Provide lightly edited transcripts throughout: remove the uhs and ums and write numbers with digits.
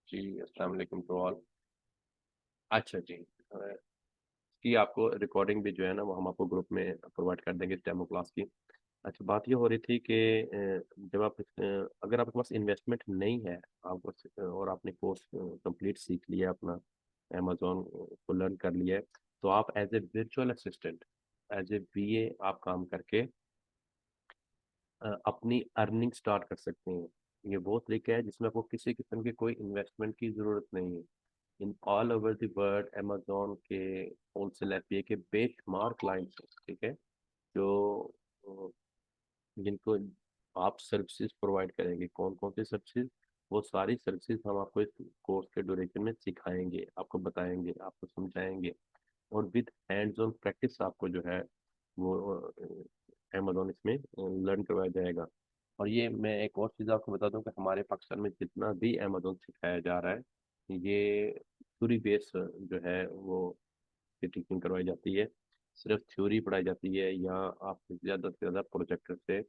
जी, अस्सलाम वालेकुम to all. अच्छा जी, कि आपको रिकॉर्डिंग भी जो है ना वो हम आपको ग्रुप में प्रोवाइड कर देंगे डेमो क्लास की। अच्छा, बात ये हो रही थी कि जब आप अगर आपके पास इन्वेस्टमेंट नहीं है, आप और आपने कोर्स कंप्लीट सीख लिया अपना, अमेज़न को लर्न कर लिया है, तो आप as a virtual assistant, as a BA आप काम करके अपनी अर्निंग स्टार्ट कर सकते हैं। ये वो तरीका है जिसमें आपको किसी किस्म की कोई इन्वेस्टमेंट की ज़रूरत नहीं है। In all over the world Amazon के होलसेल एफपीए के बेशुमार क्लाइंट्स हैं, ठीक है? जो अ, जिनको आप सर्विसेज प्रोवाइड करेंगे। कौन कौन सी सर्विसेज? वो सारी सर्विसेज हम आपको इस कोर्स के ड्यूरेशन में सिखाएंगे, आपको बताएंगे, आपको समझाएंगे, और विद हैंड्स ऑन प्रैक्टिस आपको जो है वो अमेज़न इसमें लर्न करवाया जाएगा। और ये मैं एक और चीज़ आपको बता दूं कि हमारे पाकिस्तान में जितना भी अमेज़न सिखाया जा रहा है, ये थ्योरी बेस जो है वो की टीचिंग करवाई जाती है। सिर्फ थ्योरी पढ़ाई जाती है, या आप ज़्यादा से ज़्यादा प्रोजेक्टर से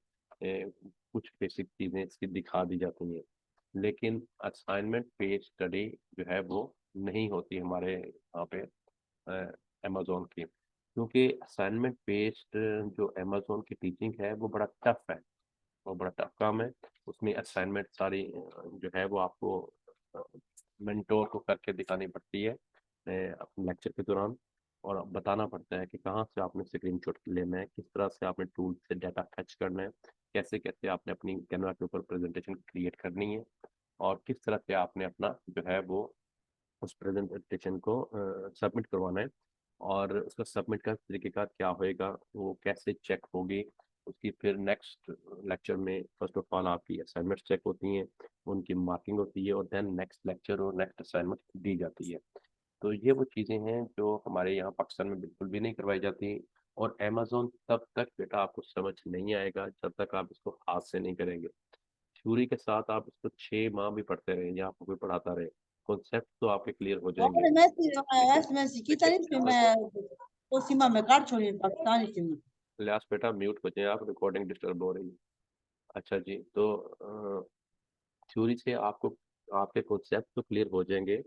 कुछ बेसिक चीज़ें इसकी दिखा दी जाती हैं। लेकिन असाइनमेंट बेस्ड स्टडी जो है वो नहीं होती हमारे यहाँ पे अमेज़न की, क्योंकि असाइनमेंट बेस्ड जो अमेज़न की टीचिंग है वो बड़ा टफ है, वो बड़ा टफ काम है। उसमें असाइनमेंट सारी जो है वो आपको मेंटोर को करके दिखानी पड़ती है अपने लेक्चर के दौरान, और बताना पड़ता है कि कहाँ से आपने स्क्रीनशॉट लेना है, किस तरह से आपने टूल से डाटा फैच करना है, कैसे कैसे आपने अपनी कैनवा के ऊपर प्रेजेंटेशन क्रिएट करनी है, और किस तरह से आपने अपना जो है वो उस प्रेजेंटेशन को सबमिट करवाना है, और उसका सबमिट का तरीकेकार क्या होएगा, वो कैसे चेक होगी। उसकी फिर नेक्स्ट लेक्चर में फर्स्ट ऑफ ऑल आपकी असाइनमेंट चेक होती हैं, उनकी मार्किंग होती है, और देन नेक्स्ट लेक्चर और नेक्स्ट असाइनमेंट दी जाती है। तो ये वो चीज़ें हैं जो हमारे यहाँ पाकिस्तान में बिल्कुल भी नहीं करवाई जाती। और अमेज़न तब तक बेटा आपको समझ नहीं आएगा जब तक आप इसको हाथ से नहीं करेंगे। थ्योरी के साथ आप इसको 6 माह भी पढ़ते रहे या आपको कोई पढ़ाता रहे, कॉन्सेप्ट तो आपके क्लियर हो जाएंगे। Hombre, लेकिन Messi, लेकिन quítale que बस me encima me cacho en Pakistán y me लिहाज बेटा म्यूट हो जाए, आप रिकॉर्डिंग डिस्टर्ब हो रही है। अच्छा जी, तो थ्योरी से आपको आपके कॉन्सेप्ट तो क्लियर हो जाएंगे,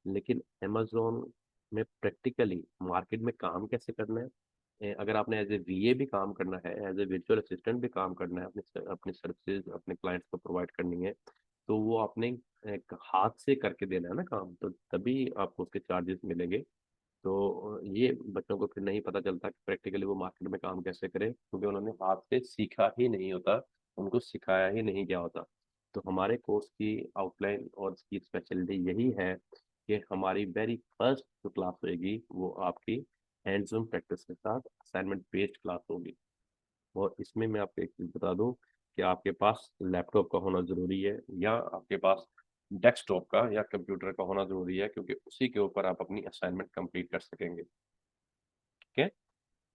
लेकिन अमेज़न में प्रैक्टिकली मार्केट में काम कैसे करना है, अगर आपने एज ए वीए भी काम करना है, एज ए वर्चुअल असिस्टेंट भी काम करना है, अपने अपनी सर्विसेज अपने क्लाइंट्स को प्रोवाइड करनी है, तो वो आपने एक हाथ से करके देना है ना काम, तो तभी आपको उसके चार्जेस मिलेंगे। तो ये बच्चों को फिर नहीं पता चलता कि प्रैक्टिकली वो मार्केट में काम कैसे करें, क्योंकि उन्होंने हाथ से सीखा ही नहीं होता, उनको सिखाया ही नहीं गया होता। तो हमारे कोर्स की आउटलाइन और इसकी स्पेशलिटी यही है कि हमारी वेरी फर्स्ट जो क्लास होगी वो आपकी हैंड्स ऑन प्रैक्टिस के साथ असाइनमेंट बेस्ड क्लास होगी। और इसमें मैं आपको एक चीज़ बता दूं कि आपके पास लैपटॉप का होना ज़रूरी है, या आपके पास डेस्कटॉप का या कंप्यूटर का होना ज़रूरी है, क्योंकि उसी के ऊपर आप अपनी असाइनमेंट कंप्लीट कर सकेंगे। ठीक है?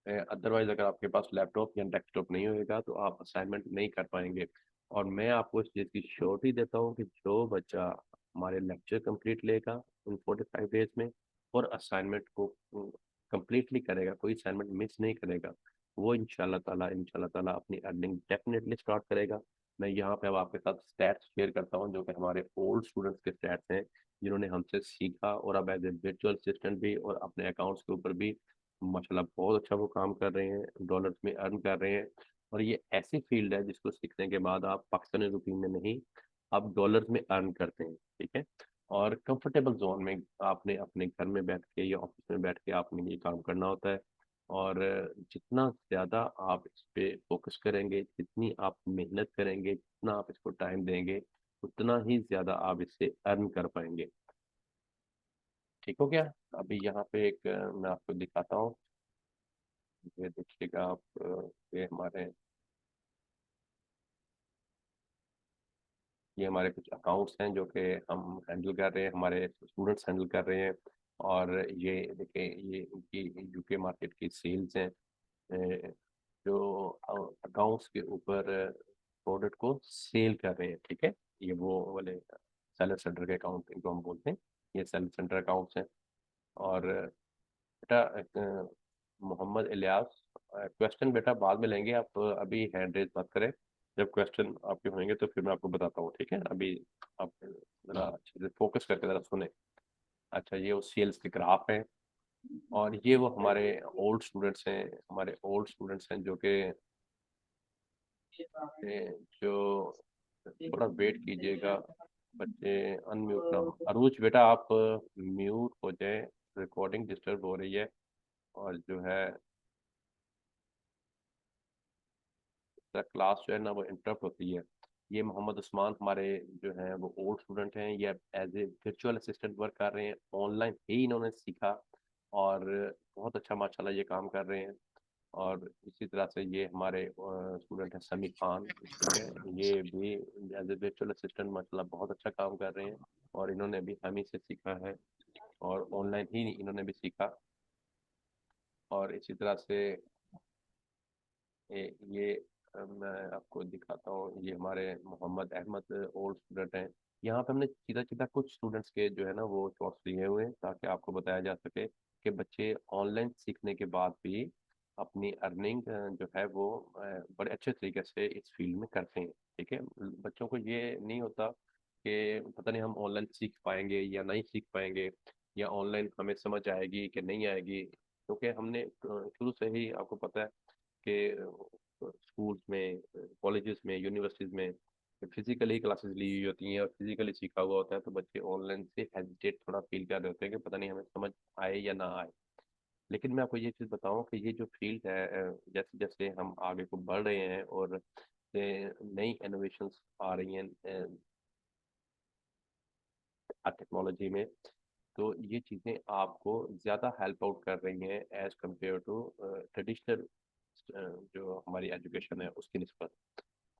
अदरवाइज अगर आपके पास लैपटॉप या डेस्कटॉप नहीं होएगा तो आप असाइनमेंट नहीं कर पाएंगे। और मैं आपको इस चीज़ की श्योरिटी देता हूँ कि जो बच्चा हमारे लेक्चर कंप्लीट लेगा इन 45 डेज में, और असाइनमेंट को कंप्लीटली करेगा, कोई असाइनमेंट मिस नहीं करेगा, वो इंशाल्लाह ताला अपनी अर्निंग डेफिनेटली स्टार्ट करेगा। मैं यहाँ पे अब आपके साथ स्टैट्स शेयर करता हूँ, जो कि हमारे ओल्ड स्टूडेंट्स के स्टैट्स हैं, जिन्होंने हमसे सीखा और अब एज ए वर्चुअल असिस्टेंट भी और अपने अकाउंट्स के ऊपर भी माशाल्लाह बहुत अच्छा वो काम कर रहे हैं, डॉलर्स में अर्न कर रहे हैं। और ये ऐसी फील्ड है जिसको सीखने के बाद आप पाकिस्तानी रुपये में नहीं, आप डॉलर्स में अर्न करते हैं, ठीक है? और कंफर्टेबल जोन में आपने अपने घर में बैठ के या ऑफिस में बैठ के आपने ये काम करना होता है। और जितना ज़्यादा आप इस पे फोकस करेंगे, जितनी आप मेहनत करेंगे, जितना आप इसको टाइम देंगे, उतना ही ज़्यादा आप इससे अर्न कर पाएंगे। ठीक हो गया? अभी यहाँ पे एक मैं आपको दिखाता हूँ, ये देखिएगा आप, ये हमारे कुछ अकाउंट्स हैं जो कि हम हैंडल कर रहे हैं, हमारे स्टूडेंट्स हैंडल कर रहे हैं। और ये देखिए, ये इनकी यूके मार्केट की सेल्स हैं, जो अकाउंट्स के ऊपर प्रोडक्ट को सेल कर रहे हैं, ठीक है? ये वो वाले सेलर सेंटर के अकाउंट इनको हम बोलते हैं, ये सेलर सेंटर अकाउंट्स हैं। और बेटा मोहम्मद इलियास, क्वेश्चन बेटा बाद में लेंगे, आप अभी हैंड रेज मत करें। जब क्वेश्चन आपके होंगे तो फिर मैं आपको बताता हूँ, ठीक है? अभी आप जरा अच्छे से फोकस करके जरा सुने। अच्छा, ये वो सेल्स के ग्राफ हैं, और ये वो हमारे ओल्ड स्टूडेंट्स हैं, हमारे ओल्ड स्टूडेंट्स हैं जो कि जो थोड़ा वेट कीजिएगा, बच्चे अनम्यूट ना हो। अरूज बेटा आप म्यूट हो जाए, रिकॉर्डिंग डिस्टर्ब हो रही है, और जो है क्लास जो है ना वो इंटरप्ट होती है। ये मोहम्मद उस्मान हमारे जो हैं वो ओल्ड स्टूडेंट हैं, ये as a virtual assistant work कर रहे हैं, ऑनलाइन ही इन्होंने सीखा, और बहुत अच्छा माशाल्लाह ये काम कर रहे हैं। और इसी तरह से ये हमारे स्टूडेंट हैं समी खान, ठीक है, ये भी एज ए वर्चुअल असिस्टेंट माशाल्लाह बहुत अच्छा काम कर रहे हैं, और इन्होंने भी हम ही से सीखा है, और ऑनलाइन ही इन्होंने भी सीखा। और इसी तरह से ये मैं आपको दिखाता हूँ, ये हमारे मोहम्मद अहमद ओल्ड स्टूडेंट हैं। यहाँ पे हमने सीधा सीधा कुछ स्टूडेंट्स के जो है ना वो शॉर्ट्स लिए हुए हैं, ताकि आपको बताया जा सके कि बच्चे ऑनलाइन सीखने के बाद भी अपनी अर्निंग जो है वो बड़े अच्छे तरीके से इस फील्ड में करते हैं। ठीक है, बच्चों को ये नहीं होता कि पता नहीं हम ऑनलाइन सीख पाएंगे या नहीं सीख पाएंगे, या ऑनलाइन हमें समझ आएगी कि नहीं आएगी, क्योंकि हमने शुरू से ही आपको पता है कि स्कूल्स में, कॉलेजेस में, यूनिवर्सिटीज में फिजिकली क्लासेस ली हुई होती हैं और फिजिकली सीखा हुआ होता है, तो बच्चे ऑनलाइन से हेजिटेट थोड़ा फील कर रहे होते हैं कि पता नहीं हमें समझ आए या ना आए। लेकिन मैं आपको ये चीज़ बताऊं कि ये जो फील्ड है, जैसे जैसे हम आगे को बढ़ रहे हैं और नई इनोवेशंस आ रही हैं टेक्नोलॉजी में, तो ये चीज़ें आपको ज़्यादा हेल्प आउट कर रही हैं एज कम्पेयर टू ट्रेडिशनल जो हमारी एजुकेशन है उसकी निस्बत।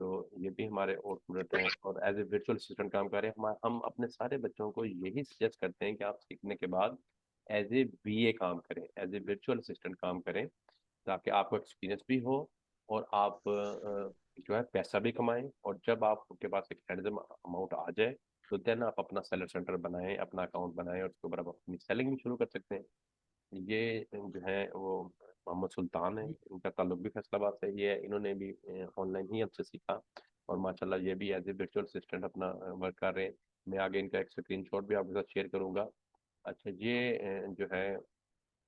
तो ये भी हमारे और स्टूडेंट हैं, और एज ए वर्चुअल असिस्टेंट काम कर रहे हैं। हम अपने सारे बच्चों को यही सजेस्ट करते हैं कि आप सीखने के बाद एज ए बीए काम करें, एज ए वर्चुअल असिस्टेंट काम करें, ताकि आपको एक्सपीरियंस भी हो, और आप जो है पैसा भी कमाएं, और जब आपके पास एक हैंडसम अमाउंट आ जाए तो देन आप अपना सेलर सेंटर बनाएं, अपना अकाउंट बनाएं, और उसके ऊपर आप अपनी सेलिंग भी शुरू कर सकते हैं। ये जो है वो मोहम्मद सुल्तान है, इनका ताल्लुक भी फैसलाबाद से ही है, इन्होंने भी ऑनलाइन ही हमसे सीखा, और माशाल्लाह ये भी एज ए वर्चुअल असिस्टेंट अपना वर्क कर रहे हैं। मैं आगे इनका एक स्क्रीनशॉट भी आपके साथ शेयर करूंगा। अच्छा, ये जो है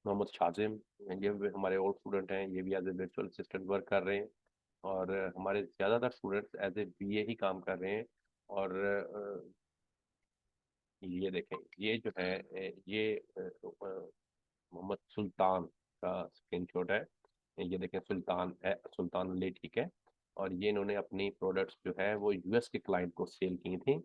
मोहम्मद शाजिम, ये भी हमारे ओल्ड स्टूडेंट हैं, ये भी as a virtual assistant work कर रहे हैं, और हमारे ज़्यादातर स्टूडेंट्स एज ए बीए ही काम कर रहे हैं। और ये देखें, ये जो है ये मोहम्मद सुल्तान का स्क्रीनशॉट है, ये देखें, सुल्तान है, सुल्तान अली, ठीक है। और ये इन्होंने अपनी प्रोडक्ट्स जो है वो यूएस के क्लाइंट को सेल की थी।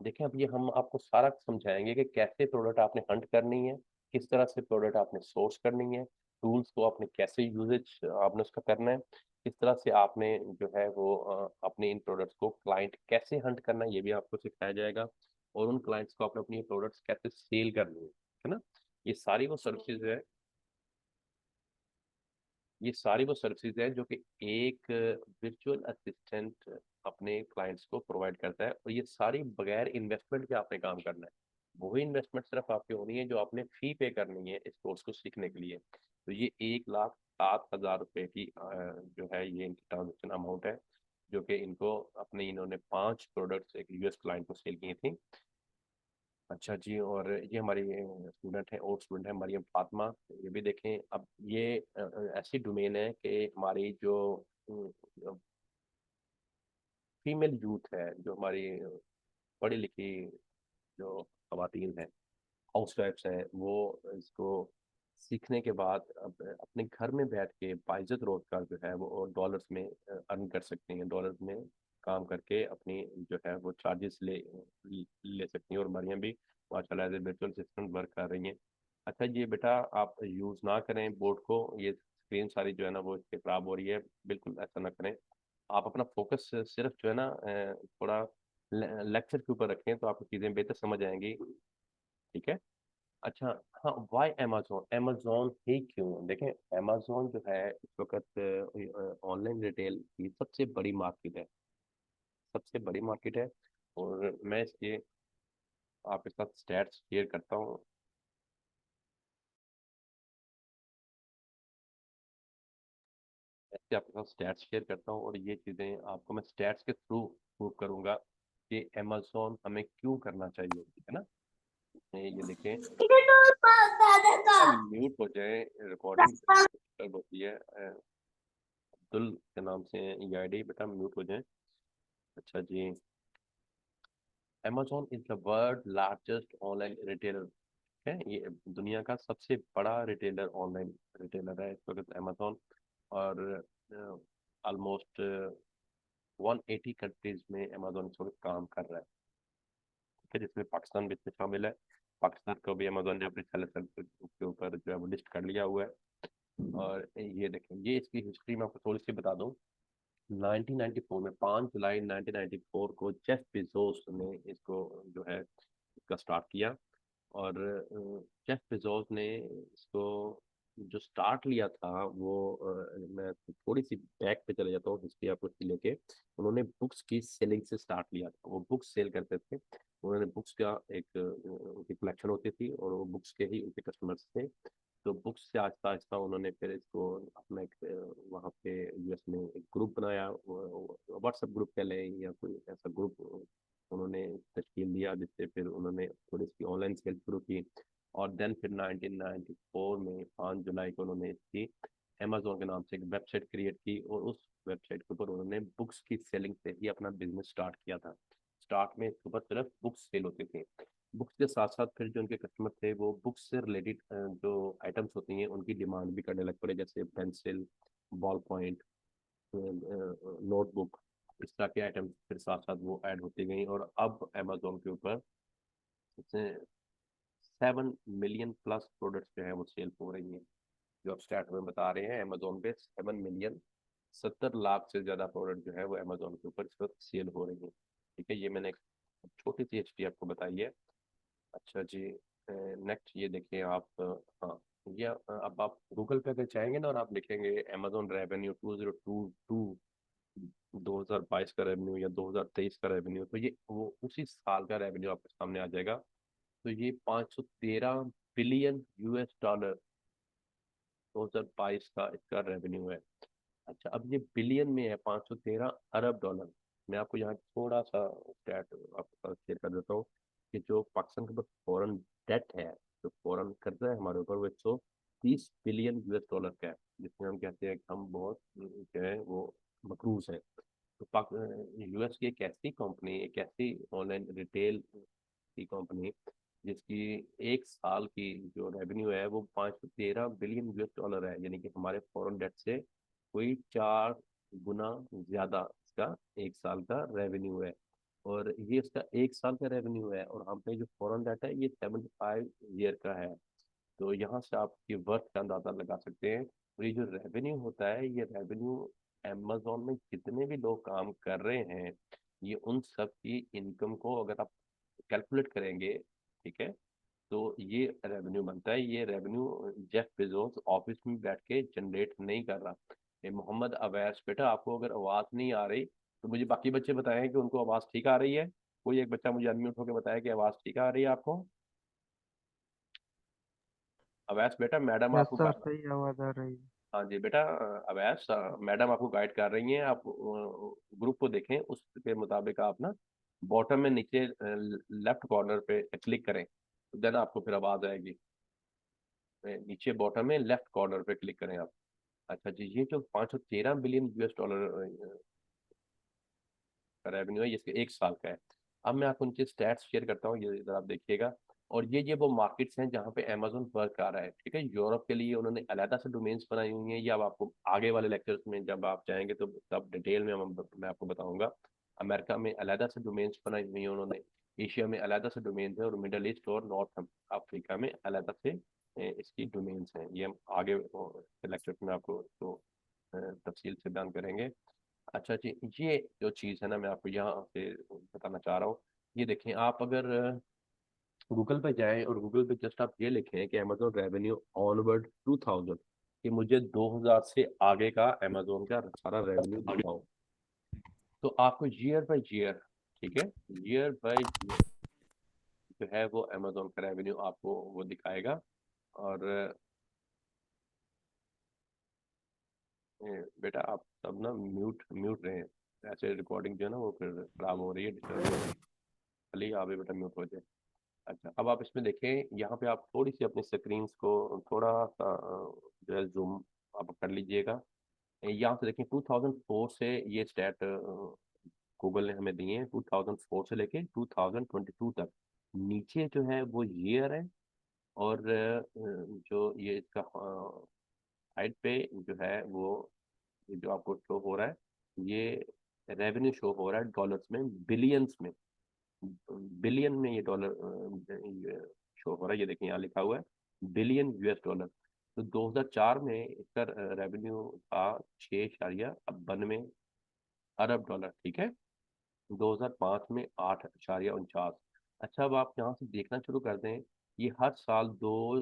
देखें, अब ये हम आपको सारा समझाएंगे कि कैसे प्रोडक्ट आपने हंट करनी है, किस तरह से प्रोडक्ट आपने सोर्स करनी है, टूल्स को आपने कैसे यूजेज आपने उसका करना है, किस तरह से आपने जो है वो अपने इन प्रोडक्ट्स को क्लाइंट कैसे हंट करना है, ये भी आपको सिखाया जाएगा, और उन क्लाइंट्स को आपने अपनी प्रोडक्ट्स कैसे सेल करनी है ना। ये सारी वो सर्विसेज है, ये सारी वो सर्विसेज है जो कि एक वर्चुअल असिस्टेंट अपने क्लाइंट्स को प्रोवाइड करता है, और ये सारी बगैर इन्वेस्टमेंट के आपने काम करना है। वही इन्वेस्टमेंट सिर्फ आपकी होनी है जो आपने फी पे करनी है इस कोर्स को सीखने के लिए। तो ये 1,07,000 रुपये की जो है ये इनकी ट्रांजेक्शन अमाउंट है, जो कि इनको अपने इन्होंने 5 प्रोडक्ट्स एक यूएस क्लाइंट को सेल की थी। अच्छा जी, और ये हमारी स्टूडेंट है, और स्टूडेंट है मरियम फातिमा, ये भी देखें। अब ये ऐसी डोमेन है कि हमारी जो फीमेल यूथ है, जो हमारी पढ़ी लिखी जो खवातीन हैं, हाउस वाइफ्स हैं, वो इसको सीखने के बाद अब अपने घर में बैठ के बाइज्जत रोजगार जो है वो डॉलर्स में अर्न कर सकती हैं, डॉलर्स में काम करके अपनी जो है वो चार्जेस ले सकती हैं, और मरियम भी माशाल्लाह as a virtual assistant work कर रही हैं। अच्छा, ये बेटा आप यूज़ ना करें बोर्ड को, ये स्क्रीन सारी जो है ना वो इससे खराब हो रही है, बिल्कुल ऐसा ना करें। आप अपना फोकस सिर्फ जो है ना थोड़ा लेक्चर के ऊपर रखें, तो आपको चीज़ें बेहतर समझ आएंगी, ठीक है। अच्छा, हाँ, वाई अमेजोन, अमेजोन ही क्यों? देखें, अमेजोन जो है इस वक्त ऑनलाइन रिटेल की सबसे बड़ी मार्केट है, सबसे बड़ी मार्केट है। और मैं इसके आपके साथ स्टैट्स शेयर करता हूँ, ऐसे आपके साथ स्टैट्स शेयर करता हूँ, और ये चीज़ें आपको मैं स्टैट्स के थ्रू प्रूव करूँगा कि अमेज़न हमें क्यों करना चाहिए, है ना। ये देखें, म्यूट हो जाए, रिकॉर्डिंग डिस्टर्ब होती है। अब्दुल के नाम से ये आईडी, बेटा म्यूट हो जाए। अच्छा जी, Amazon is the world largest online retailer है। ये दुनिया का सबसे बड़ा रिटेलर, ऑनलाइन रिटेलर है इस वक्त अमेज़न। और ऑलमोस्ट 180 कंट्रीज में अमेज़न इस वक्त काम कर रहा है, ठीक है, जिसमें पाकिस्तान भी इसमें शामिल है। पाकिस्तान को भी अमेज़न ने अपने सेलर के ऊपर जो है वो लिस्ट कर लिया हुआ है। और ये देखें, ये इसकी हिस्ट्री में आपको थोड़ी सी बता दूं। 1994 में 5 जुलाई 1994 को जेफ बेजोस ने इसको जो है इसका स्टार्ट किया। और जेफ बेजोस ने इसको जो स्टार्ट लिया था वो मैं थोड़ी सी बैक पे चले जाता हूँ हिस्ट्री आपको इसकी लेके। उन्होंने बुक्स की सेलिंग से स्टार्ट लिया था, वो बुक्स सेल करते थे। उन्होंने बुक्स का एक उनकी कलेक्शन होती थी और वो बुक्स के ही उनके कस्टमर्स थे। तो बुक्स से आहिस्ता आहिस्ता उन्होंने फिर इसको अपना एक वहाँ पे यूएस में एक ग्रुप बनाया, व्हाट्सएप ग्रुप कह लें या कोई ऐसा ग्रुप उन्होंने तश्कील दिया, जिससे फिर उन्होंने थोड़ी इसकी ऑनलाइन सेल शुरू की। और देन फिर 1994 में 5 जुलाई को उन्होंने इसकी अमेजोन के नाम से एक वेबसाइट क्रिएट की और उस वेबसाइट के ऊपर उन्होंने बुक्स की सेलिंग से ही अपना बिजनेस स्टार्ट किया था। स्टार्ट में इसके ऊपर सिर्फ बुक्स सेल होती थी। बुक्स के साथ साथ फिर जो उनके कस्टमर थे वो बुक्स से रिलेटेड जो आइटम्स होती हैं उनकी डिमांड भी करने लग पड़े, जैसे पेंसिल, बॉल पॉइंट, नोटबुक, इस तरह के आइटम्स फिर साथ साथ वो ऐड होती गई। और अब अमेजोन के ऊपर 7 मिलियन प्लस प्रोडक्ट्स जो है वो सेल हो रही हैं। जो आप स्टार्ट में बता रहे हैं, अमेजोन पे 7 मिलियन, 70 लाख से ज्यादा प्रोडक्ट जो है वो अमेजोन के ऊपर इस वक्त सेल हो रही है। ठीक है, ये मैंने एक छोटी सी हिस्ट्री आपको बताई है। अच्छा जी, नेक्स्ट ये देखिए आप, हाँ, ये अब आप गूगल पे अगर चाहेंगे ना और आप लिखेंगे अमेजोन रेवेन्यू 2022, 2022 का रेवेन्यू या 2023 का रेवेन्यू, तो ये वो उसी साल का रेवेन्यू आपके सामने आ जाएगा। तो ये 513 बिलियन US डॉलर 2022 का इसका रेवेन्यू है। अच्छा, अब ये बिलियन में है, 513 अरब डॉलर। मैं आपको यहाँ थोड़ा सा स्टैट आपके साथ शेयर कर देता हूँ कि जो पाकिस्तान के पास फॉरेन डेट है, जो फॉरेन कर्जा है हमारे ऊपर, वो 130 बिलियन US डॉलर का है, जिसमें हम कहते हैं कि हम बहुत जो है वो मकरूज है। तो पाक यूएस की एक ऐसी कंपनी, एक ऐसी ऑनलाइन रिटेल की कंपनी जिसकी एक साल की जो रेवेन्यू है वो 513 बिलियन US डॉलर है, यानी कि हमारे फॉरेन डेट से कोई 4 गुना ज्यादा इसका एक साल का रेवेन्यू है। और ये इसका एक साल का रेवेन्यू है, और हम पे जो फॉरेन डेट है ये 75 ईयर का है। तो यहाँ से आप ये वर्थ का अंदाजा लगा सकते हैं। और ये जो रेवेन्यू होता है, ये रेवेन्यू अमेजोन में जितने भी लोग काम कर रहे हैं, ये उन सब की इनकम को अगर आप कैलकुलेट करेंगे, ठीक है, तो ये रेवेन्यू बनता है। ये रेवेन्यू जेफ बेजोस ऑफिस में बैठ के जनरेट नहीं कर रहा। ये मोहम्मद अवैस, बेटा आपको अगर आवाज़ नहीं आ रही तो मुझे बाकी बच्चे बताएं कि उनको आवाज़ ठीक आ रही है। कोई एक बच्चा मुझे अनम्यूट होकर बताया कि आवाज़ ठीक आ रही है आपको। अवैस बेटा, मैडम यस आपको सर, सही आवाज आ रही है। हाँ जी बेटा, अवैस, मैडम आपको गाइड कर रही हैं। आप ग्रुप को देखें, उसके मुताबिक आप ना बॉटम में नीचे लेफ्ट कॉर्नर पे क्लिक करें, तो देन आपको फिर आवाज आएगी। नीचे बॉटम में लेफ्ट कॉर्नर पे क्लिक करें आप। अच्छा जी, ये जो 513 बिलियन US डॉलर का रेवेन्यू है, ये इसके एक साल का है। अब मैं आपको उनके स्टैट्स शेयर करता हूँ, ये इधर आप देखिएगा। और ये वो मार्केट्स हैं जहाँ पे अमेजोन वर्क कर रहा है, ठीक है। यूरोप के लिए उन्होंने अलहदा से डोमेन्स बनाई हुई हैं, ये अब आपको आगे वाले लेक्चर्स में जब आप जाएंगे तो तब डिटेल में मैं आपको बताऊंगा। अमेरिका में अलहदा से डोमेन्स बनाई हुई हैं उन्होंने, एशिया में अलहदा से डोमेन्स है, और मिडल ईस्ट और नॉर्थ अफ्रीका में अलहदा से इसकी डोमेन्स हैं। ये हम आगे लेक्चर में आपको तो तफसील से बयान करेंगे। अच्छा जी, ये जो चीज़ है ना मैं आपको यहाँ से बताना चाह रहा हूँ। ये देखें, आप अगर गूगल पे जाएं और गूगल पे जस्ट आप ये लिखें कि अमेजोन रेवेन्यू ऑनवर्ड 2000, कि मुझे 2000 से आगे का अमेजोन का सारा रेवेन्यू दिखाओ, तो आपको ईयर बाय ईयर, ठीक है, ईयर बाय ईयर जो है वो अमेजोन का रेवेन्यू आपको वो दिखाएगा। और बेटा आप सब ना म्यूट म्यूट रहे हैं। ऐसे रिकॉर्डिंग जो है ना वो फिर खराब हो रही है, डिस्टर्ब हो रही है। चलिए आप भी बेटा म्यूट हो जाए। अच्छा, अब आप इसमें देखें, यहाँ पे आप थोड़ी सी अपनी स्क्रीन को थोड़ा सा जो है जूम आप कर लीजिएगा। यहाँ से देखें 2004 से ये स्टैट गूगल ने हमें दिए हैं, 2004 से लेके 2022 तक। नीचे जो है वो ईयर है, और जो ये इसका साइड पे जो है वो, ये जो आपको शो हो रहा है, ये रेवेन्यू शो हो रहा है डॉलर्स में, बिलियंस में। बिलियन में ये डॉलर शो हो रहा है, ये देखिए यहाँ लिखा हुआ है बिलियन यूएस डॉलर। तो 2004 में इसका रेवेन्यू था 6.92 अरब डॉलर, ठीक है। 2005 में 8.49। अच्छा, अब आप यहाँ से देखना शुरू कर दें, ये हर साल 2,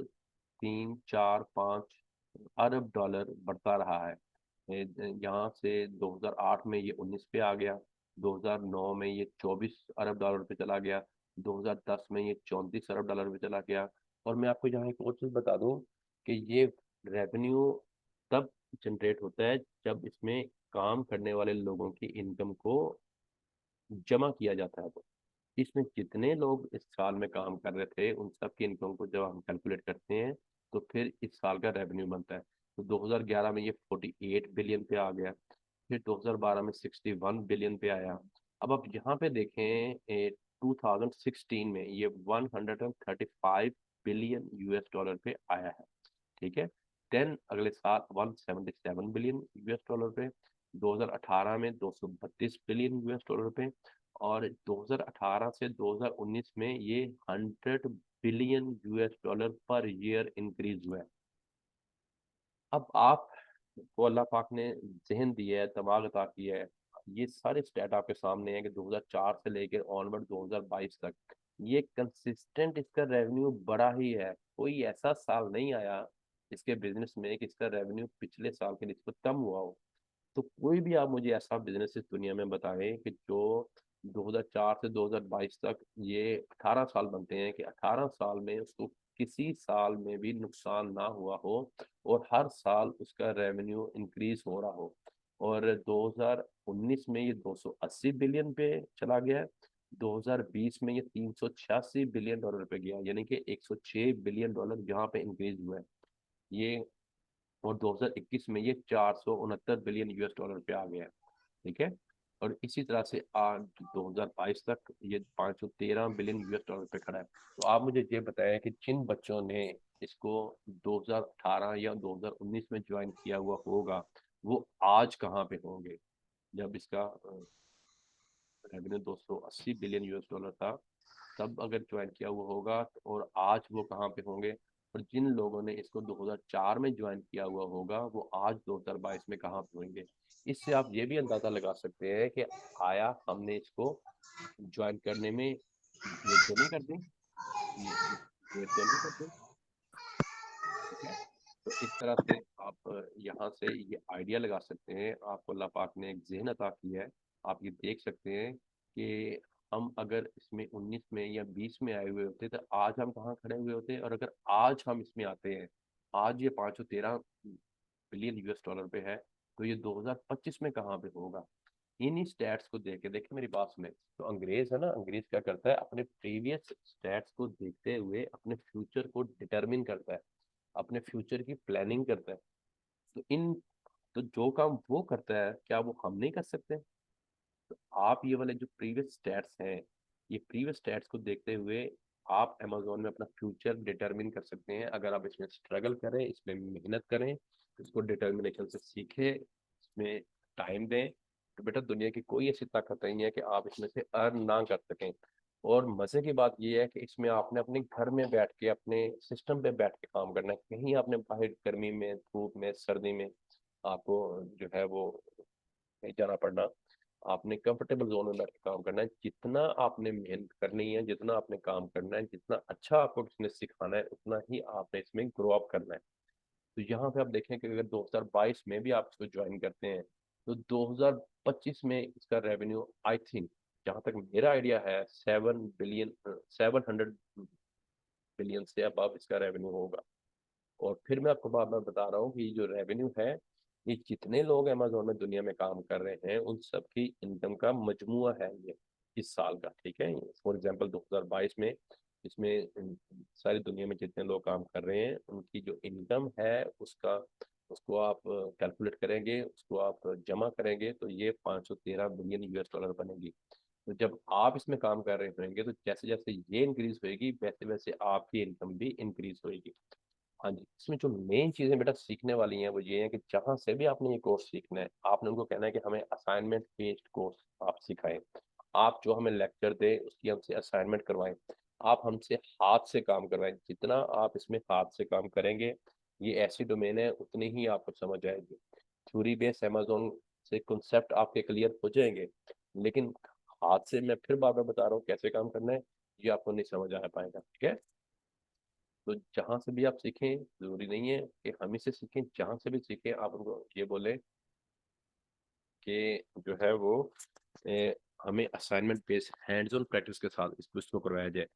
3, 4, 5 अरब डॉलर बढ़ता रहा है। यहाँ से 2008 में ये 19 पे आ गया, 2009 में ये 24 अरब डॉलर पे चला गया, 2010 में ये 34 अरब डॉलर पे चला गया। और मैं आपको यहाँ एक और चीज़ बता दूँ कि ये रेवेन्यू तब जनरेट होता है जब इसमें काम करने वाले लोगों की इनकम को जमा किया जाता है। तो इसमें जितने लोग इस साल में काम कर रहे थे उन सब की इनकम को जब हम कैलकुलेट करते हैं तो फिर इस साल का रेवेन्यू बनता है। तो 2011 में ये 48 बिलियन पे आ गया, फिर 2012 में 61 बिलियन पे आया। अब आप यहाँ पे देखें 2016 में ये 135 बिलियन यूएस डॉलर पे आया है, ठीक है। देन अगले साल 177 बिलियन यूएस डॉलर पे, 2018 में 232 बिलियन यूएस डॉलर पे, और 2018 से 2019 में ये 100 billion US dollar per year increase हुआ है। अब आप को अल्लाह पाक ने जहन दिया है, दिमाग अता किया है, ये सारे स्टेट आपके सामने हैं कि 2004 से लेकर ऑनवर्ड 2022 तक ये कंसिस्टेंट इसका रेवेन्यू बढ़ा ही है। कोई ऐसा साल नहीं आया इसके बिजनेस में कि इसका रेवेन्यू पिछले साल के निस्बत कम हुआ हो। तो कोई भी आप मुझे ऐसा बिजनेस इस दुनिया में बताएं कि जो 2004 से 2022 तक, ये 18 साल बनते हैं, कि 18 साल में उसको किसी साल में भी नुकसान ना हुआ हो और हर साल उसका रेवेन्यू इंक्रीज हो रहा हो। और 2019 में ये 280 बिलियन पे चला गया है, 2020 में ये 386 बिलियन डॉलर पे गया, यानी कि 106 बिलियन डॉलर यहाँ पे इंक्रीज हुआ है ये। और 2021 में ये 469 बिलियन यूएस डॉलर पे आ गया है, ठीक है। और इसी तरह से आज 2022 तक ये 513 बिलियन यूएस डॉलर पे खड़ा है। तो आप मुझे ये बताएं कि जिन बच्चों ने इसको 2018 या 2019 में ज्वाइन किया हुआ होगा वो आज कहाँ पे होंगे, जब इसका रेवेन्यू 280 बिलियन यूएस डॉलर था तब अगर ज्वाइन किया हुआ होगा, और आज वो कहाँ पे होंगे। और जिन लोगों ने इसको 2004 में ज्वाइन किया हुआ होगा वो आज 2022 में कहाँ पे होंगे। इससे आप ये भी अंदाजा लगा सकते हैं कि आया हमने इसको ज्वाइन करने में देर तो नहीं कर दी, देर तो नहीं कर दी, ठीक है। तो इस तरह से आप यहाँ से ये आइडिया लगा सकते हैं, आपको अल्लाह पाक ने एक जहन अता किया है। आप ये देख सकते हैं कि हम अगर इसमें 19 में या 20 में आए हुए होते तो आज हम कहाँ खड़े हुए होते, और अगर आज हम इसमें आते हैं, आज ये 513 बिलियन यूएस डॉलर पे है, तो ये 2025 में कहाँ पे होगा। इन्हीं स्टैट्स को देख के, देखिए मेरी बात सुने, तो अंग्रेज है ना, अंग्रेज क्या करता है, अपने प्रीवियस स्टैट्स को देखते हुए अपने फ्यूचर को डिटरमिन करता है, अपने फ्यूचर की प्लानिंग करता है। तो इन तो जो काम वो करता है क्या वो हम नहीं कर सकते। तो आप ये वाले जो प्रीवियस स्टैट्स हैं, ये प्रीवियस स्टैट्स को देखते हुए आप अमेजोन में अपना फ्यूचर डिटरमिन कर सकते हैं। अगर आप इसमें स्ट्रगल करें, इसमें मेहनत करें, इसको डिटर्मिनेशन से सीखें, इसमें टाइम दें, तो बेटा दुनिया की कोई ऐसी ताकत नहीं है कि आप इसमें से अर्न ना कर सकें। और मजे की बात यह है कि इसमें आपने अपने घर में बैठ के अपने सिस्टम पे बैठ के काम करना है, कहीं आपने बाहर गर्मी में, धूप में, सर्दी में आपको जो है वो नहीं जाना पड़ना। आपने कंफर्टेबल जोन में बैठ के काम करना है, जितना आपने मेहनत करनी है, जितना आपने काम करना है, जितना अच्छा आपको किसने सिखाना है, उतना ही आपने इसमें ग्रो अप करना है। तो यहाँ पे आप देखें कि अगर 2022 में भी आप इसको ज्वाइन करते हैं तो 2025 में इसका रेवेन्यू आई थिंक, जहाँ तक मेरा आइडिया है, 700 बिलियन से अब इसका रेवेन्यू होगा। और फिर मैं आपको बार बार बता रहा हूँ कि जो रेवेन्यू है ये जितने लोग अमेजोन में दुनिया में काम कर रहे हैं उन सब की इनकम का मजमुआ है ये इस साल का, ठीक है। फॉर एग्जांपल 2022 में इसमें सारी दुनिया में जितने लोग काम कर रहे हैं उनकी जो इनकम है उसका, उसको आप कैलकुलेट करेंगे, उसको आप जमा करेंगे तो ये 513 बिलियन यूएस डॉलर बनेगी। तो जब आप इसमें काम कर रहे होंगे तो जैसे जैसे ये इंक्रीज होएगी वैसे वैसे आपकी इनकम भी इंक्रीज होएगी। हाँ जी, इसमें जो मेन चीजें बेटा सीखने वाली हैं वो ये है कि जहां से भी आपने ये कोर्स सीखना है आपने उनको कहना है कि हमें असाइनमेंट बेस्ड कोर्स आप सिखाएं। आप जो हमें लेक्चर दें उसकी हमसे असाइनमेंट करवाएं। आप हमसे हाथ से काम करवाएं। जितना आप इसमें हाथ से काम करेंगे ये ऐसी डोमेन है उतनी ही आपको समझ आएगी। थ्योरी बेस्ड अमेजोन से कॉन्सेप्ट आपके क्लियर हो जाएंगे, लेकिन हाथ से मैं फिर बार बार बता रहा हूँ कैसे काम करना है ये आपको नहीं समझ आ पाएगा, ठीक है। तो जहां से भी आप सीखें जरूरी नहीं है कि हम ही से सीखें, जहां से भी सीखें आप उनको ये बोले कि जो है वो हमें assignment based hands on practice के साथ इसको करवाया जाए।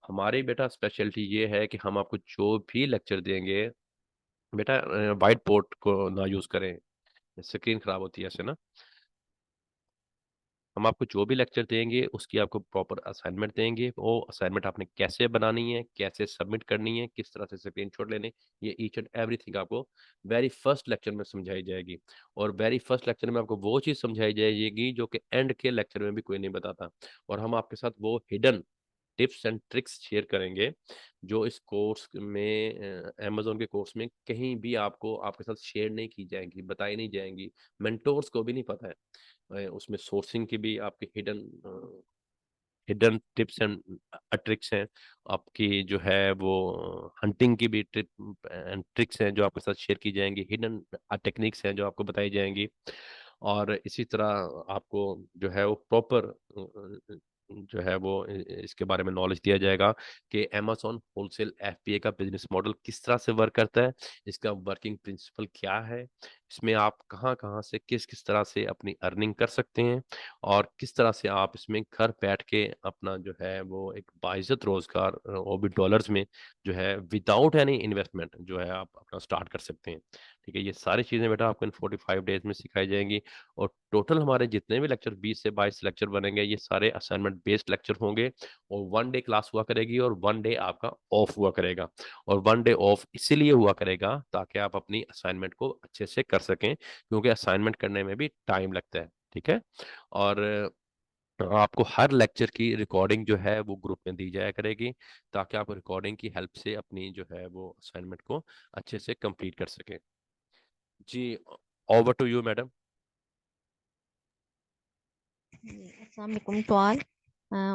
हमारी बेटा स्पेशलिटी ये है कि हम आपको जो भी लेक्चर देंगे बेटा वाइट बोर्ड को ना यूज करें, स्क्रीन खराब होती है ऐसे ना। हम आपको जो भी लेक्चर देंगे उसकी आपको प्रॉपर असाइनमेंट देंगे। वो असाइनमेंट आपने कैसे बनानी है, कैसे सबमिट करनी है, किस तरह से स्क्रीनशॉट लेने, ये ईच एंड एवरीथिंग आपको वेरी फर्स्ट लेक्चर में समझाई जाएगी। और वेरी फर्स्ट लेक्चर में आपको वो चीज़ समझाई जाएगी जो कि एंड के लेक्चर में भी कोई नहीं बताता। और हम आपके साथ वो hidden tips and tricks share करेंगे जो इस कोर्स में अमेजोन के कोर्स में कहीं भी आपको आपके साथ शेयर नहीं की जाएंगी, बताई नहीं जाएंगी। मेंटोर्स को भी नहीं पता है। उसमें सोर्सिंग की भी आपकी hidden hidden tips and tricks हैं। आपकी जो है वो हंटिंग की भी टिप एंड ट्रिक्स हैं जो आपके साथ शेयर की जाएंगी। हिडन टेक्निक्स हैं जो आपको बताई जाएंगी। और इसी तरह आपको जो है वो प्रॉपर जो है वो इसके बारे में नॉलेज दिया जाएगा कि अमेज़न होलसेल एफपीए का बिजनेस मॉडल किस तरह से वर्क करता है, इसका वर्किंग प्रिंसिपल क्या है, इसमें आप कहाँ कहाँ से किस किस तरह से अपनी अर्निंग कर सकते हैं, और किस तरह से आप इसमें घर बैठ के अपना जो है वो एक बाइज्जत रोजगार वो भी डॉलर्स में जो है विदाउट एनी इन्वेस्टमेंट जो है आप अपना स्टार्ट कर सकते हैं। ठीक है, ये सारी चीज़ें बेटा आपको इन 45 डेज में सिखाई जाएंगी। और टोटल हमारे जितने भी लेक्चर 20 से 22 लेक्चर बनेंगे ये सारे असाइनमेंट बेस्ड लेक्चर होंगे। और 1 डे क्लास हुआ करेगी और 1 डे आपका ऑफ हुआ करेगा। और 1 डे ऑफ इसीलिए हुआ करेगा ताकि आप अपनी असाइनमेंट को अच्छे से कर सकें, क्योंकि असाइनमेंट करने में भी टाइम लगता है। ठीक है। और आपको हर लेक्चर की रिकॉर्डिंग जो है वो ग्रुप में दी जाया करेगी ताकि आप रिकॉर्डिंग की हेल्प से अपनी जो है वो असाइनमेंट को अच्छे से कंप्लीट कर सकें। जी, ओवर टू यू मैडम। अस्सलाम वालेकुम तो ऑल।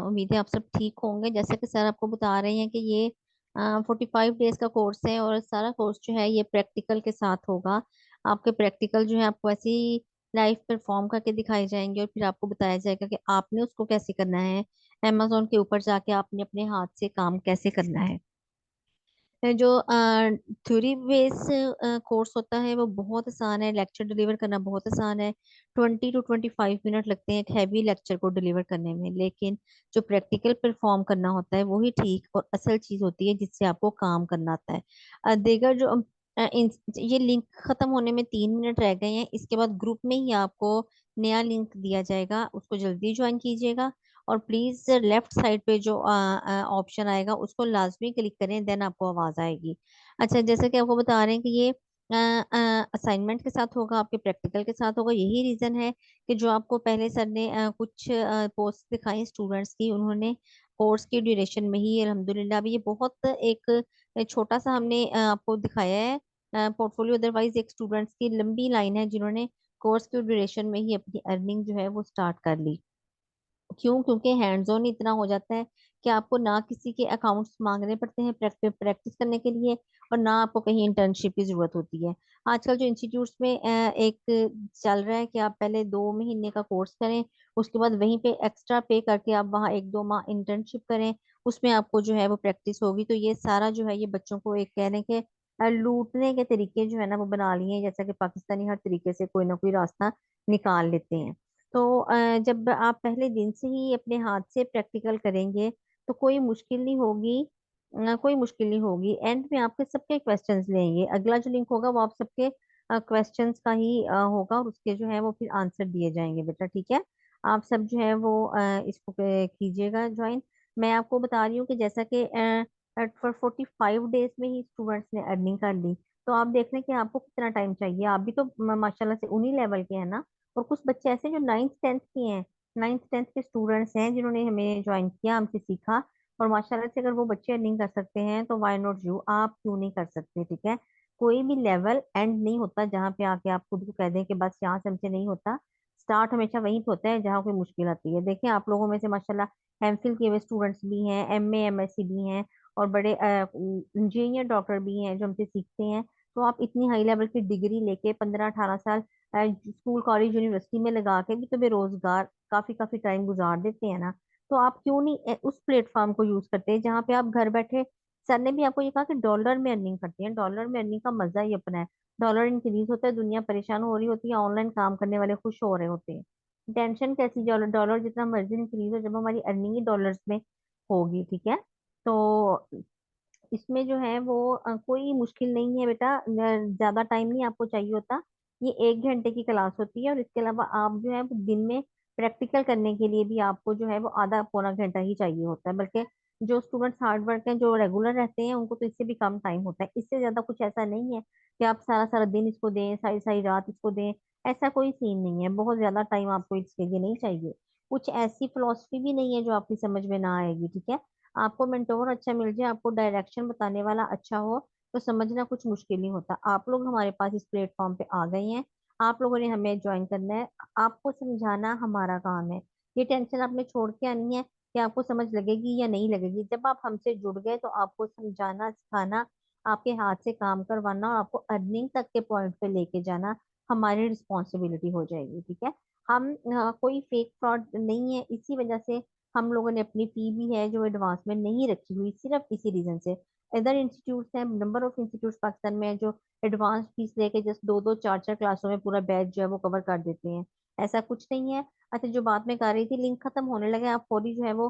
उम्मीद है आप सब ठीक होंगे। जैसा कि सर आपको बता रहे हैं कि ये 45 डेज का कोर्स है और सारा कोर्स जो है ये प्रैक्टिकल के साथ होगा। आपके प्रैक्टिकल जो है आपको ऐसे ही लाइव परफॉर्म करके दिखाए जाएंगे और फिर आपको बताया जाएगा कि आपने उसको कैसे करना है। अमेजोन के ऊपर जाके आपने अपने हाथ से काम कैसे करना है। जो थ्योरी बेस कोर्स होता है वो बहुत आसान है, लेक्चर डिलीवर करना बहुत आसान है। 20 to 25 मिनट लगते हैं एक हैवी लेक्चर को डिलीवर करने में, लेकिन जो प्रैक्टिकल परफॉर्म करना होता है वही ठीक और असल चीज होती है जिससे आपको काम करना आता है। देगर जो ये लिंक खत्म होने में 3 मिनट रह गए हैं, इसके बाद ग्रुप में ही आपको नया लिंक दिया जाएगा, उसको जल्दी ज्वाइन कीजिएगा। और प्लीज लेफ्ट साइड पे जो ऑप्शन आएगा उसको लाजमी क्लिक करें, देन आपको आवाज आएगी। अच्छा, जैसे कि आपको बता रहे हैं कि ये असाइनमेंट के साथ होगा, आपके प्रैक्टिकल के साथ होगा। यही रीजन है कि जो आपको पहले सर ने कुछ पोस्ट दिखाई स्टूडेंट्स की, उन्होंने कोर्स की ड्यूरेशन में ही अल्हम्दुलिल्लाह अभी ये बहुत एक छोटा सा हमने आपको दिखाया है पोर्टफोलियो। अदरवाइज एक स्टूडेंट्स की लंबी लाइन है जिन्होंने कोर्स की ड्यूरेशन में ही अपनी अर्निंग जो है वो स्टार्ट कर ली। क्यों? क्योंकि हैंड्स ऑन इतना हो जाता है कि आपको ना किसी के अकाउंट्स मांगने पड़ते हैं प्रैक्टिस करने के लिए, और ना आपको कहीं इंटर्नशिप की जरूरत होती है। आजकल जो इंस्टीट्यूट्स में एक चल रहा है कि आप पहले 2 महीने का कोर्स करें, उसके बाद वहीं पे एक्स्ट्रा पे करके आप वहाँ 1-2 माह इंटर्नशिप करें, उसमें आपको जो है वो प्रैक्टिस होगी। तो ये सारा जो है ये बच्चों को एक कहने के लूटने के तरीके जो है ना वो बना लिए हैं, जैसा कि पाकिस्तानी हर तरीके से कोई ना कोई रास्ता निकाल लेते हैं। तो जब आप पहले दिन से ही अपने हाथ से प्रैक्टिकल करेंगे तो कोई मुश्किल नहीं होगी। कोई मुश्किल नहीं होगी। एंड में आपके सबके क्वेश्चंस लेंगे, अगला जो लिंक होगा वो आप सबके क्वेश्चंस का ही होगा, और उसके जो है वो फिर आंसर दिए जाएंगे बेटा, ठीक है। आप सब जो है वो इसको कीजिएगा ज्वाइन। मैं आपको बता रही हूँ कि जैसा कि फॉर 45 डेज में ही स्टूडेंट्स ने अर्निंग कर ली, तो आप देख लें कि आपको कितना टाइम चाहिए। आप भी तो माशाल्लाह से उन्हीं लेवल के हैं ना। और कुछ बच्चे ऐसे जो 9th 10th के हैं, 9th 10th के स्टूडेंट्स हैं जिन्होंने हमें ज्वाइन किया, हमसे सीखा, और माशाल्लाह से अगर वो बच्चे अर्निंग कर सकते हैं तो व्हाई नॉट यू, आप क्यों नहीं कर सकते, ठीक है। कोई भी लेवल एंड नहीं होता जहाँ पे आके आप खुद को कह दें कि बस यहाँ से हमसे नहीं होता। स्टार्ट हमेशा वहीं पे होता है जहाँ कोई मुश्किल आती है। देखिए आप लोगों में से माशाल्लाह एमफिल किए हुए स्टूडेंट्स भी हैं, एमए एमएससी भी हैं, और बड़े इंजीनियर डॉक्टर भी हैं जो हमसे सीखते हैं। तो आप इतनी हाई लेवल की डिग्री लेके 15 18 साल स्कूल कॉलेज यूनिवर्सिटी में लगा के भी तो बेरोजगार काफी काफी टाइम गुजार देते हैं ना। तो आप क्यों नहीं उस प्लेटफॉर्म को यूज करते हैं जहाँ पे आप घर बैठे, सर ने भी आपको ये कहा कि डॉलर में अर्निंग करते हैं। डॉलर में अर्निंग का मजा ही अपना है। डॉलर इंक्रीज होता है, दुनिया परेशान हो रही होती है, ऑनलाइन काम करने वाले खुश हो रहे होते हैं। टेंशन कैसी, डॉलर डॉलर जितना मर्जी इंक्रीज हो, जब हमारी अर्निंग ही डॉलर्स में होगी, ठीक है। तो इसमें जो है वो कोई मुश्किल नहीं है बेटा, ज्यादा टाइम नहीं आपको चाहिए होता। ये 1 घंटे की क्लास होती है, और इसके अलावा आप जो है वो दिन में प्रैक्टिकल करने के लिए भी आपको जो है वो आधा पौना घंटा ही चाहिए होता है। बल्कि जो स्टूडेंट्स हार्ड वर्क हैं, जो रेगुलर रहते हैं, उनको तो इससे भी कम टाइम होता है। इससे ज्यादा कुछ ऐसा नहीं है कि आप सारा सारा दिन इसको दें, सारी सारी रात इसको दें। ऐसा कोई सीन नहीं है, बहुत ज्यादा टाइम आपको इसके लिए नहीं चाहिए। कुछ ऐसी फिलोसफी भी नहीं है जो आपकी समझ में ना आएगी, ठीक है। आपको मेंटोर अच्छा मिल जाए, आपको डायरेक्शन बताने वाला अच्छा हो, तो समझना कुछ मुश्किल नहीं होता। आप लोग हमारे पास इस प्लेटफॉर्म पे आ गए हैं, आप लोगों ने हमें ज्वाइन करना है, आपको समझाना हमारा काम है। ये टेंशन आपने छोड़ के आनी है कि आपको समझ लगेगी या नहीं लगेगी। जब आप हमसे जुड़ गए तो आपको समझाना सिखाना, आपके हाथ से काम करवाना, और आपको अर्निंग तक के पॉइंट पे लेके जाना हमारी रिस्पॉन्सिबिलिटी हो जाएगी, ठीक है। हम कोई फेक फ्रॉड नहीं है, इसी वजह से हम लोगों ने अपनी फी भी है जो एडवांस में नहीं रखी हुई, सिर्फ इसी रीजन से। इधर इंस्टीट्यूट्स हैं, नंबर ऑफ इंस्टीट्यूट्स पाकिस्तान में है जो एडवांस फीस लेके जस्ट 2 2 4 4 क्लासों में पूरा बैच जो है वो कवर कर देते हैं। ऐसा कुछ नहीं है। अच्छा, जो बात मैं कर रही थी, लिंक खत्म होने लगे, आप फौरी जो है वो